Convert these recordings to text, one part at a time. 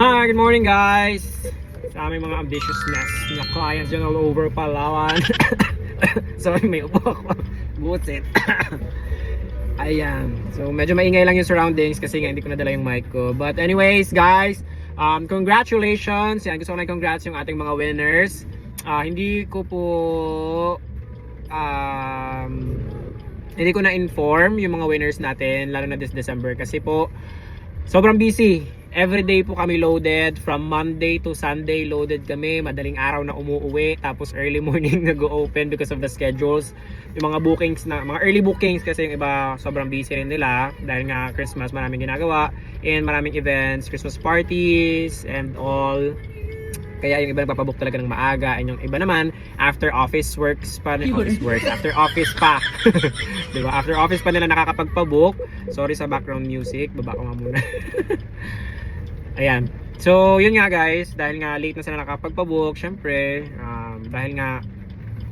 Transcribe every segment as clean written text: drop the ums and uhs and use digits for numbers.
Hi, good morning guys! Sa aming mga ambitiousness na clients dyan all over Palawan. Sorry, may upo ako. Busit. Ayan. So, medyo maingay lang yung surroundings kasi nga hindi ko nadala yung mic ko. But anyways, guys, congratulations! Yan, gusto ko na congrats yung ating mga winners. Hindi ko na-inform yung mga winners natin, lalo na this December kasi po sobrang busy. Everyday po kami loaded. From Monday to Sunday loaded kami. Madaling araw na umuuwi. Tapos early morning nag-open because of the schedules. Yung mga bookings na, mga early bookings kasi yung iba sobrang busy rin nila. Dahil nga Christmas maraming ginagawa. And maraming events, Christmas parties and all. Kaya yung iba nagpapabook talaga ng maaga. And yung iba naman, after office works pa. After office pa. Diba? After office pa nila nakakapagpabook. Sorry sa background music. Baba ko nga muna. Ayan. So, yun nga guys. Dahil nga late na sila nakakapagpabook. Syempre, dahil nga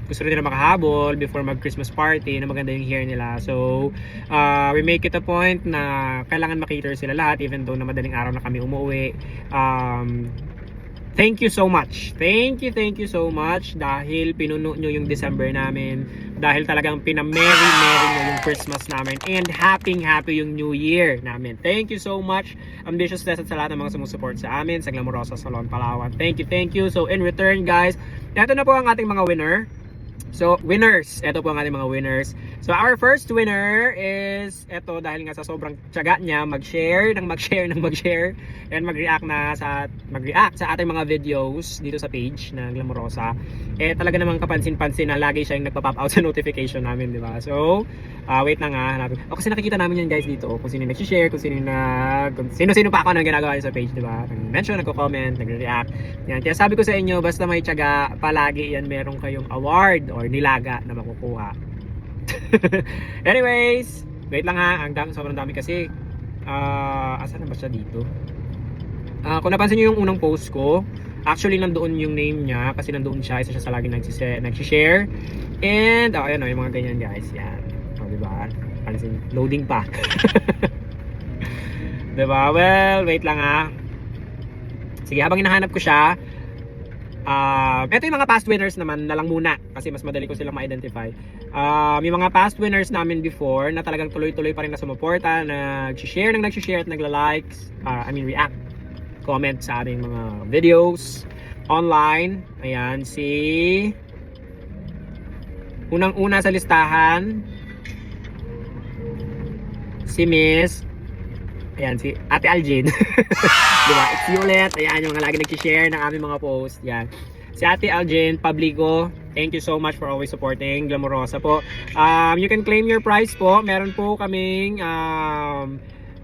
gusto rin nila makahabol before mag-Christmas party na maganda yung hair nila. So, we make it a point na kailangan makita sila lahat even though na madaling araw na kami umuwi. Thank you so much. Thank you so much dahil pinuno nyo yung December namin. Dahil talagang pinameri nyo yung Christmas namin. And happy yung New Year namin. Thank you so much. Ambitious Test at sa lahat ng mga sumusupport sa amin sa Glamorosa Salon Palawan. Thank you. So in return guys, ito na po ang ating mga winner. So, winners. Ito po ang ating mga winners. So, our first winner is ito dahil nga sa sobrang tiyaga niya mag-share and mag-react sa ating mga videos dito sa page ng Glamorosa. Eh talaga namang kapansin-pansin na lagi siya yung nagpa-pop out sa notification namin, di ba? So, wait na nga. Kasi nakikita namin yan guys dito. Kung sino nag-share, kung sino pa ako na ginagawa sa page, di ba? Nag-mention, nagko-comment, nagre-react. Yan. Kaya sabi ko sa inyo, basta may tiyaga, palagi yan meron kayong award or nilaga na makukuha. Anyways, wait lang ha. Sobrang dami kasi. Asan na ba siya dito? Kung napansin nyo yung unang post ko, actually nandoon yung name niya kasi nandoon siya. Isa siya sa laging nagsishare. And, ayan yung mga ganyan guys. Yan. Diba? Pansin, loading pa. Diba? Well, wait lang ha. Sige, habang hinahanap ko siya, ito yung mga past winners naman na lang muna kasi mas madali ko silang ma-identify. Yung mga past winners namin before na talagang tuloy-tuloy pa rin na sumuporta, nag-share at nagla-likes, react, comment sa ating mga videos online. Ayan, unang-una sa listahan, si Miss, ayan, si Ate Aljin. Diba? It's you ulit. Ayan, yung lagi nag-share ng aming mga post. Yan. Si Ate Aljin Pablico, thank you so much for always supporting Glamorosa po. You can claim your prize po. Meron po kaming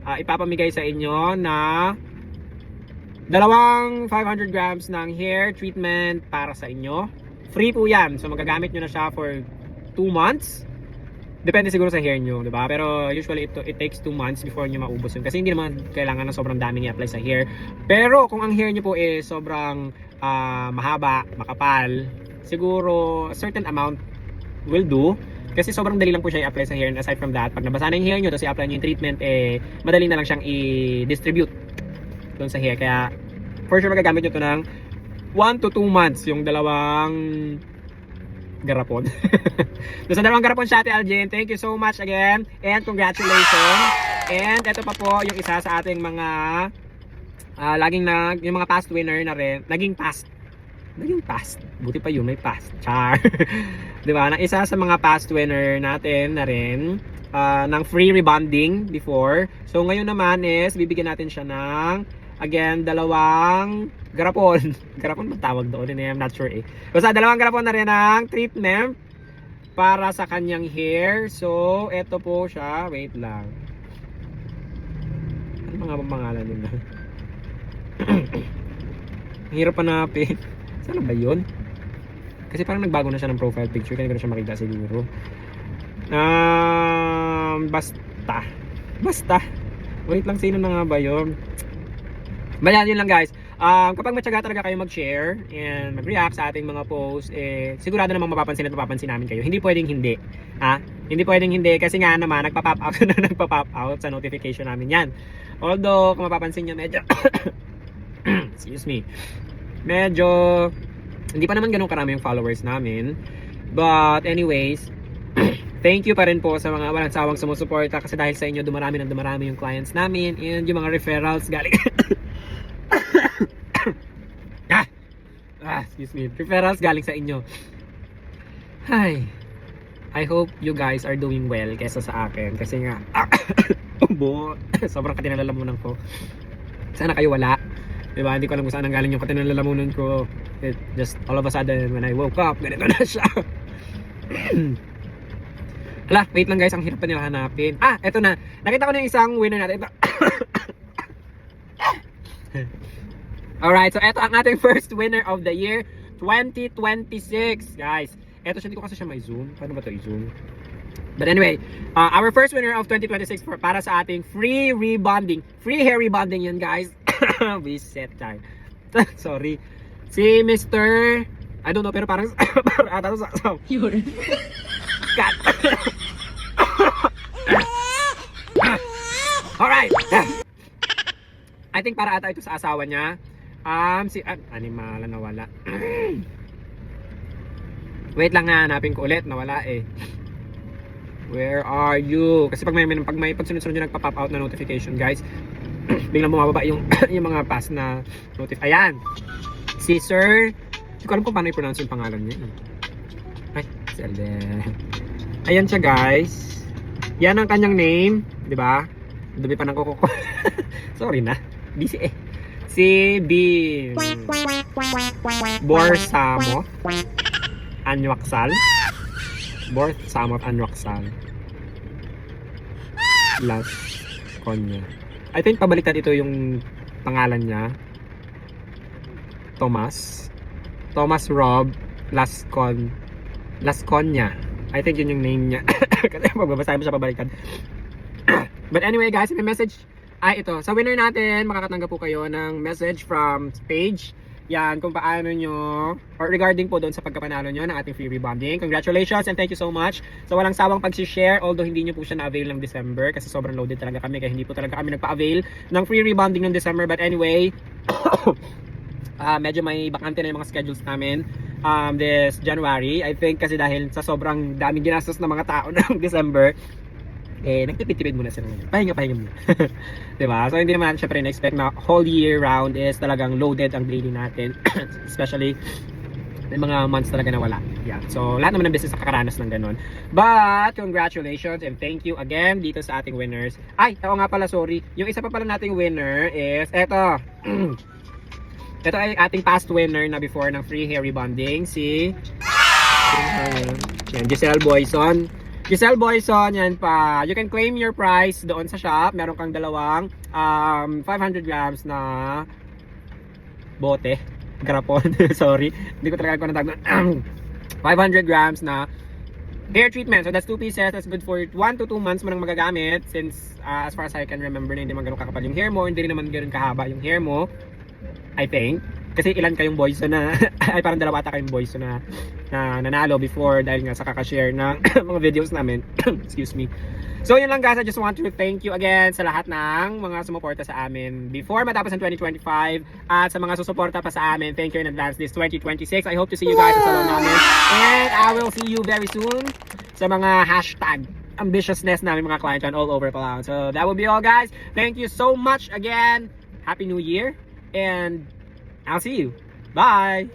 ipapamigay sa inyo na dalawang 500 grams ng hair treatment para sa inyo. Free po yan. So magagamit nyo na siya for 2 months. Depende siguro sa hair nyo, diba? Pero usually it takes 2 months before nyo maubos yun. Kasi hindi naman kailangan ng sobrang daming i-apply sa hair. Pero kung ang hair nyo po is sobrang mahaba, makapal, siguro a certain amount will do. Kasi sobrang dali lang po siya i-apply sa hair. And aside from that, pag nabasa na yung hair nyo, tapos i-apply nyo yung treatment, madali na lang siyang i-distribute doon sa hair. Kaya for sure magagamit nyo ito ng 1 to 2 months yung dalawang garapon. So, sa dalawang garapon siya, Ate Aljin, thank you so much again and congratulations. And ito pa po yung isa sa ating mga yung mga past winner na rin, naging past, buti pa yun, may past, char. Diba, na isa sa mga past winner natin na rin ng free rebonding before. So ngayon naman is bibigyan natin siya ng again, dalawang garapon. Garapon ba tawag doon? I'm not sure eh. Basta dalawang garapon na rin ng treatment para sa kanyang hair. So, eto po siya. Wait lang. Ano mga pangalan nila? Hirap hanapin. Saan ba yun? Kasi parang nagbago na siya ng profile picture. Kaya ko na siya makita siguro. Basta. Wait lang, sino na nga ba yun? Bayan yun lang guys. Kapag matyaga talaga kayo mag-share and mag-react sa ating mga posts, sigurado namang mapapansin at mapapansin namin kayo. Hindi pwedeng hindi. Hindi pwedeng hindi kasi nga naman nagpa-pop out sa notification namin yan. Although kung mapapansin nyo medyo Excuse me. Medyo, hindi pa naman ganun karami yung followers namin. But anyways, thank you pa rin po sa mga walang sawang sumusuporta kasi dahil sa inyo dumarami yung clients namin and yung mga referrals galing excuse me, referrals galing sa inyo. Hi. I hope you guys are doing well kesa sa akin kasi nga sobrang katinalalamunan ko. Sana kayo wala. Diba? Hindi ko alam kung saan galing yung katinalalamunan ko. It just all of a sudden when I woke up, ganito na siya. Hala, wait lang guys, ang hirap pa nila hanapin. Eto na. Nakita ko na yung isang winner natin. Ito. Alright, so eto ang ating first winner of the year 2026, guys. Eto siya, hindi ko kasi siya may zoom. Paano ba ito i-zoom? But anyway, our first winner of 2026 para sa ating free rebonding. Free hair rebonding yun, guys. We set time. Sorry. Si Mr. I don't know, pero parang ata to sa Yun. cut. Alright. I think para ata ito sa asawa niya. Si animala nawala. Wait lang nga, hanapin ko ulit, nawala eh. Where are you? Kasi pag may pagsunod-sunod yung nagpa-pop out na notification, guys, biglang bumababa yung yung mga past na ayan. Si Sir, hindi ko alam kung paano i-pronounce yung pangalan niya. Ay, ayan siya, guys. Yan ang kanyang name, 'di ba? Dumi pa ng kuko ko. Sorry na. Busy eh. Si Borsamo Anwaksal. Borsamo Anwaksal. Las Konya. I think pabaliktad ito yung pangalan niya. Thomas Rob Lasconia. I think yun yung name niya. Kasi magbabasahin mo siya pabaliktad. But anyway guys, may message ito. Sa winner natin, makakatanggap po kayo ng message from page. Yan, kung paano nyo, or regarding po doon sa pagkapanalo nyo ng ating free rebonding. Congratulations and thank you so much sa walang sawang pag-share. Although hindi nyo po siya na-avail ng December kasi sobrang loaded talaga kami kaya hindi po talaga kami nagpa-avail ng free rebonding ng December. But anyway, medyo may bakante na yung mga schedules namin this January. I think kasi dahil sa sobrang daming ginastos ng mga tao ng December, nagtipid-tipid muna sila. Pahinga muna. Diba? So hindi naman syempre na-expect na whole year round is talagang loaded ang daily natin. Especially may mga months talaga na wala. Yeah. So lahat naman ng business nakakaranas ng ganun. But congratulations and thank you again dito sa ating winners. Ako nga pala, sorry. Yung isa pa pala nating winner is eto. Ito ay ating past winner na before ng free hair rebonding, si Giselle Boyson. Giselle Boyson, yan pa. You can claim your prize doon sa shop. Meron kang dalawang 500 grams na bote. Garapon. Sorry. Hindi ko talaga natag 500 grams na hair treatment. So that's 2 pieces. That's good for 1 to 2 months mo nang magagamit. Since as far as I can remember na hindi naman ganun kakapal yung hair mo. Hindi rin naman ganun kahaba yung hair mo. I think. Kasi ilan kayong boys na ay parang dalawa ata kayong boys na nanalo before dahil nga sa kakashare ng mga videos namin. Excuse me. So yun lang guys, I just want to thank you again sa lahat ng mga sumuporta sa amin before matapos ang 2025 at sa mga susuporta pa sa amin. Thank you in advance this 2026. I hope to see you guys sa salon namin. And I will see you very soon sa mga hashtag ambitiousness namin mga clients all over Palawan. So that will be all guys. Thank you so much again. Happy New Year. And I'll see you. Bye!